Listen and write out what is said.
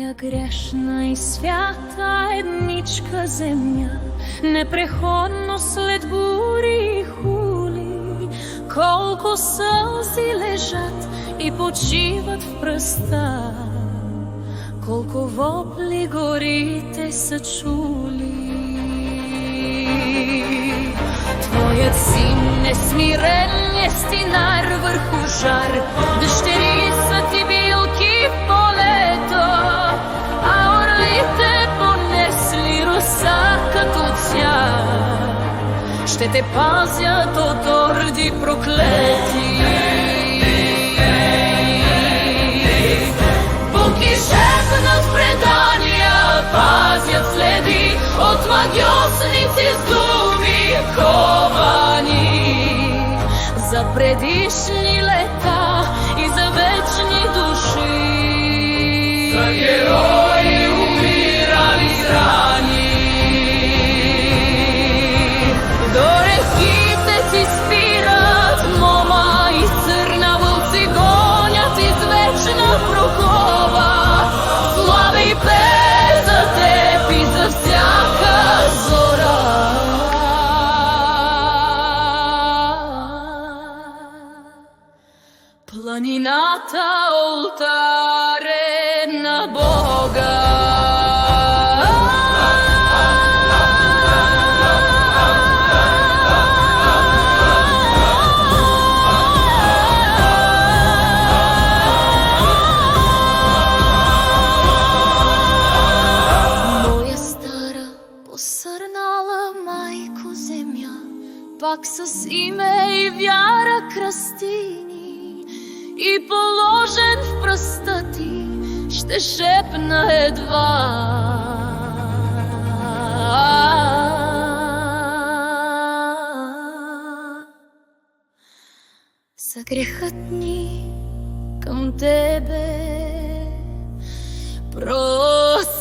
Моя грешна и свята едничка земя, непреходно след бури и хули, колко сълзи лежат и почиват в пръста, колко вопли горите са чули. Твоят син несмирен е стинар върху жар, дъщери са ти билки в полето, а орлите понесли роса като цяр. Ще те пазят от орди проклети. Буки шепнат предания, пазят следи от магиосници с думи ковани за предишни лета и за вечни души, за герои умирали с рани. До реките си спират мома и сърна вълци гонят извечна прокова. Славей пее за теб и за всяка зора. Планината олтаре на Бога. Моя стара посърнала майко земя, пак с име и вяра кръсти ни, и положен в пръста ти ще шепна едва: за грехът ни към тебе прости.